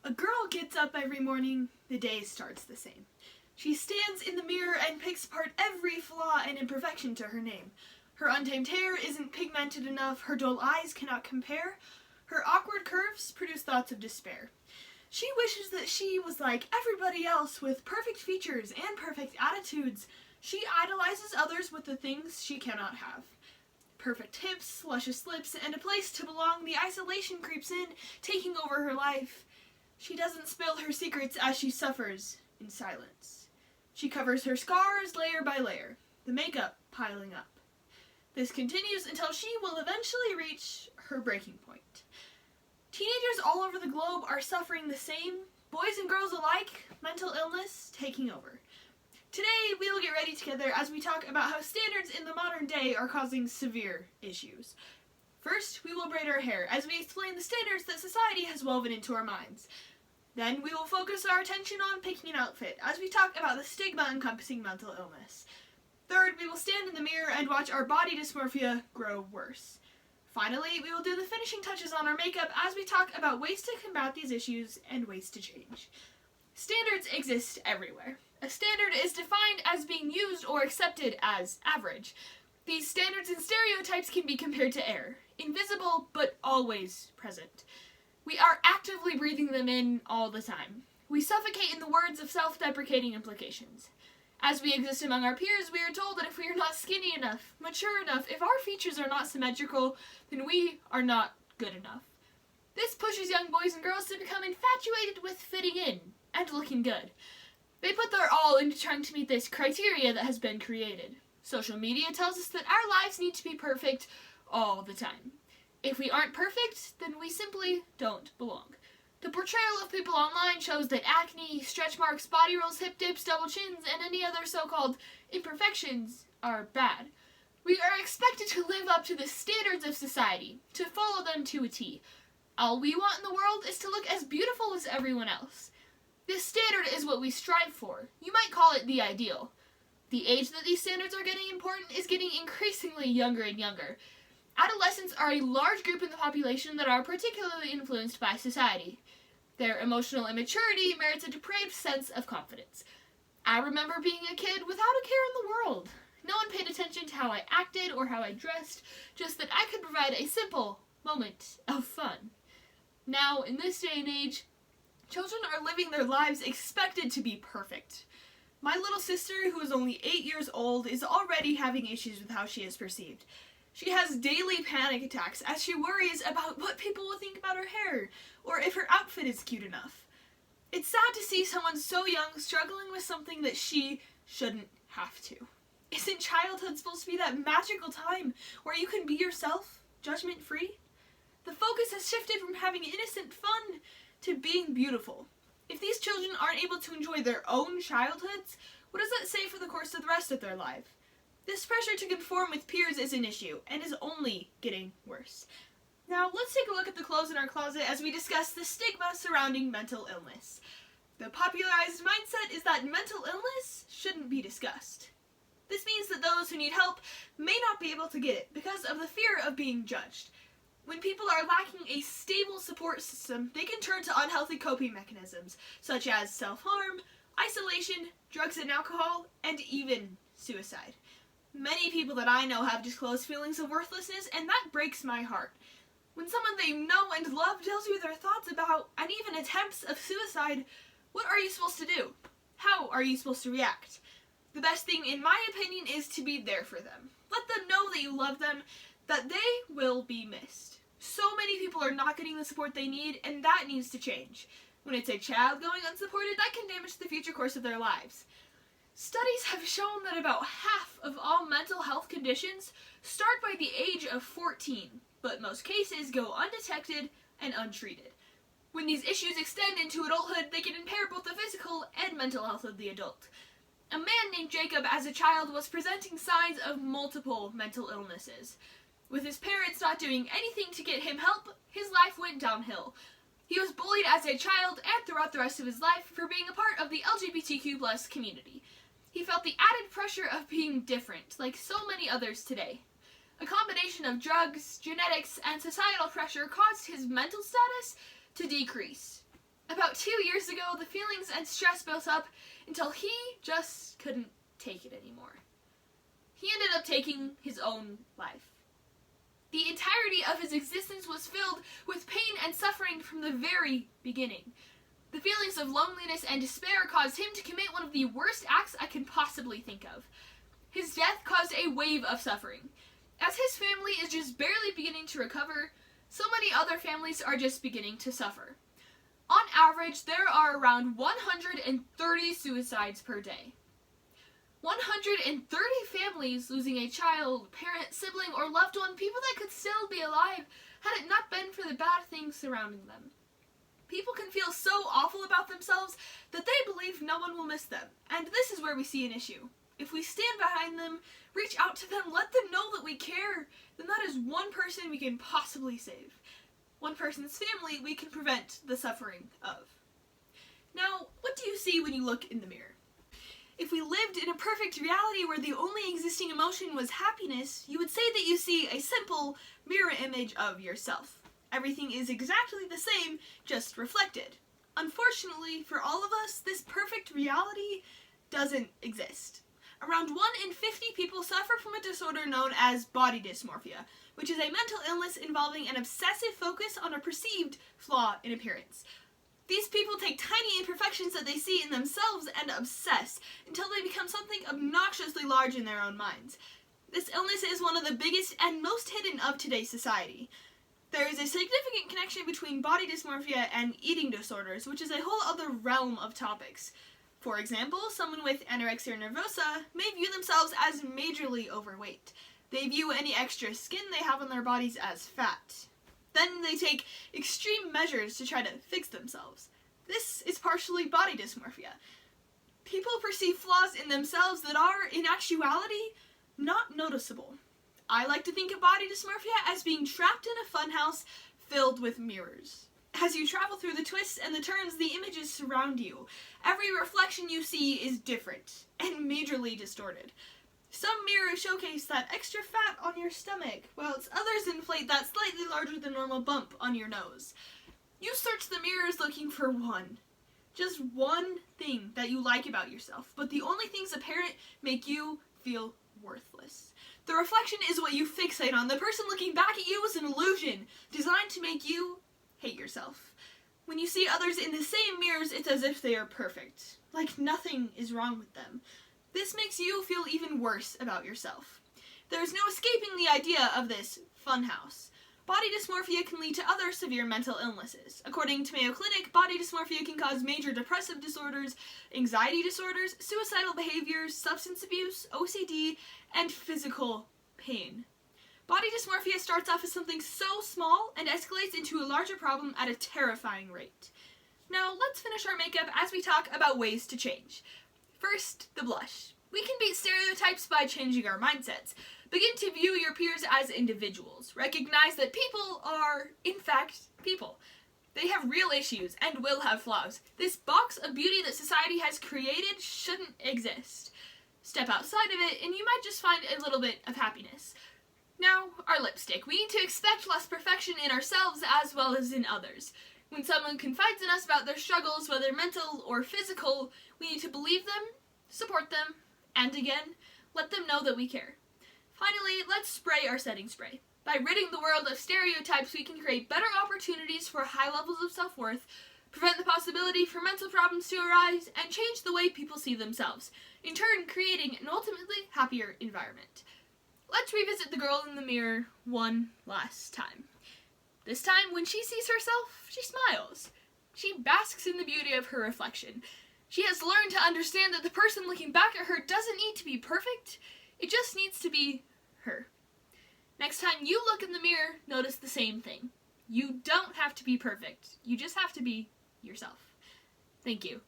A girl gets up every morning, the day starts the same. She stands in the mirror and picks apart every flaw and imperfection to her name. Her untamed hair isn't pigmented enough, her dull eyes cannot compare, her awkward curves produce thoughts of despair. She wishes that she was like everybody else with perfect features and perfect attitudes. She idolizes others with the things she cannot have. Perfect hips, luscious lips, and a place to belong, the isolation creeps in, taking over her life. She doesn't spill her secrets as she suffers in silence. She covers her scars layer by layer, the makeup piling up. This continues until she will eventually reach her breaking point. Teenagers all over the globe are suffering the same, boys and girls alike, mental illness taking over. Today we will get ready together as we talk about how standards in the modern day are causing severe issues. First, we will braid our hair as we explain the standards that society has woven into our minds. Then we will focus our attention on picking an outfit as we talk about the stigma encompassing mental illness. Third, we will stand in the mirror and watch our body dysmorphia grow worse. Finally, we will do the finishing touches on our makeup as we talk about ways to combat these issues and ways to change. Standards exist everywhere. A standard is defined as being used or accepted as average. These standards and stereotypes can be compared to air, invisible but always present. We are actively breathing them in all the time. We suffocate in the words of self-deprecating implications. As we exist among our peers, we are told that if we are not skinny enough, mature enough, if our features are not symmetrical, then we are not good enough. This pushes young boys and girls to become infatuated with fitting in and looking good. They put their all into trying to meet this criteria that has been created. Social media tells us that our lives need to be perfect all the time. If we aren't perfect, then we simply don't belong. The portrayal of people online shows that acne, stretch marks, body rolls, hip dips, double chins, and any other so-called imperfections are bad. We are expected to live up to the standards of society, to follow them to a T. All we want in the world is to look as beautiful as everyone else. This standard is what we strive for. You might call it the ideal. The age that these standards are getting important is getting increasingly younger and younger. Adolescents are a large group in the population that are particularly influenced by society. Their emotional immaturity merits a depraved sense of confidence. I remember being a kid without a care in the world. No one paid attention to how I acted or how I dressed, just that I could provide a simple moment of fun. Now, in this day and age, children are living their lives expected to be perfect. My little sister, who is only 8 years old, is already having issues with how she is perceived. She has daily panic attacks as she worries about what people will think about her hair, or if her outfit is cute enough. It's sad to see someone so young struggling with something that she shouldn't have to. Isn't childhood supposed to be that magical time where you can be yourself, judgment-free? The focus has shifted from having innocent fun to being beautiful. If these children aren't able to enjoy their own childhoods, what does that say for the course of the rest of their life? This pressure to conform with peers is an issue, and is only getting worse. Now, let's take a look at the clothes in our closet as we discuss the stigma surrounding mental illness. The popularized mindset is that mental illness shouldn't be discussed. This means that those who need help may not be able to get it because of the fear of being judged. When people are lacking a stable support system, they can turn to unhealthy coping mechanisms, such as self-harm, isolation, drugs and alcohol, and even suicide. Many people that I know have disclosed feelings of worthlessness, and that breaks my heart. When someone they know and love tells you their thoughts about, and even attempts of suicide, what are you supposed to do? How are you supposed to react? The best thing, in my opinion, is to be there for them. Let them know that you love them, that they will be missed. So many people are not getting the support they need, and that needs to change. When it's a child going unsupported, that can damage the future course of their lives. Studies have shown that about half of all mental health conditions start by the age of 14, but most cases go undetected and untreated. When these issues extend into adulthood, they can impair both the physical and mental health of the adult. A man named Jacob as a child was presenting signs of multiple mental illnesses. With his parents not doing anything to get him help, his life went downhill. He was bullied as a child and throughout the rest of his life for being a part of the LGBTQ+ community. He felt the added pressure of being different, like so many others today. A combination of drugs, genetics, and societal pressure caused his mental status to decrease. About 2 years ago, the feelings and stress built up until he just couldn't take it anymore. He ended up taking his own life. The entirety of his existence was filled with pain and suffering from the very beginning. The feelings of loneliness and despair caused him to commit one of the worst acts I can possibly think of. His death caused a wave of suffering. As his family is just barely beginning to recover, so many other families are just beginning to suffer. On average, there are around 130 suicides per day. 130 families losing a child, parent, sibling, or loved one, people that could still be alive, had it not been for the bad things surrounding them. People can feel so awful about themselves that they believe no one will miss them, and this is where we see an issue. If we stand behind them, reach out to them, let them know that we care, then that is one person we can possibly save. One person's family we can prevent the suffering of. Now, what do you see when you look in the mirror? If we lived in a perfect reality where the only existing emotion was happiness, you would say that you see a simple mirror image of yourself. Everything is exactly the same, just reflected. Unfortunately, for all of us, this perfect reality doesn't exist. Around 1 in 50 people suffer from a disorder known as body dysmorphia, which is a mental illness involving an obsessive focus on a perceived flaw in appearance. These people take tiny imperfections that they see in themselves and obsess until they become something obnoxiously large in their own minds. This illness is one of the biggest and most hidden of today's society. There is a significant connection between body dysmorphia and eating disorders, which is a whole other realm of topics. For example, someone with anorexia nervosa may view themselves as majorly overweight. They view any extra skin they have on their bodies as fat. Then they take extreme measures to try to fix themselves. This is partially body dysmorphia. People perceive flaws in themselves that are, in actuality, not noticeable. I like to think of body dysmorphia as being trapped in a funhouse filled with mirrors. As you travel through the twists and the turns, the images surround you. Every reflection you see is different and majorly distorted. Some mirrors showcase that extra fat on your stomach, whilst others inflate that slightly larger than normal bump on your nose. You search the mirrors looking for one. Just one thing that you like about yourself, but the only things apparent make you feel worthless. The reflection is what you fixate on. The person looking back at you is an illusion, designed to make you hate yourself. When you see others in the same mirrors, it's as if they are perfect, like nothing is wrong with them. This makes you feel even worse about yourself. There is no escaping the idea of this funhouse. Body dysmorphia can lead to other severe mental illnesses. According to Mayo Clinic, body dysmorphia can cause major depressive disorders, anxiety disorders, suicidal behaviors, substance abuse, OCD, and physical pain. Body dysmorphia starts off as something so small and escalates into a larger problem at a terrifying rate. Now, let's finish our makeup as we talk about ways to change. First, the blush. We can beat stereotypes by changing our mindsets. Begin to view your peers as individuals. Recognize that people are, in fact, people. They have real issues and will have flaws. This box of beauty that society has created shouldn't exist. Step outside of it and you might just find a little bit of happiness. Now, our lipstick. We need to expect less perfection in ourselves as well as in others. When someone confides in us about their struggles, whether mental or physical, we need to believe them, support them, and again, let them know that we care. Finally, let's spray our setting spray. By ridding the world of stereotypes, we can create better opportunities for high levels of self-worth, prevent the possibility for mental problems to arise, and change the way people see themselves, in turn creating an ultimately happier environment. Let's revisit the girl in the mirror one last time. This time, when she sees herself, she smiles. She basks in the beauty of her reflection. She has learned to understand that the person looking back at her doesn't need to be perfect. It just needs to be her. Next time you look in the mirror, notice the same thing. You don't have to be perfect. You just have to be yourself. Thank you.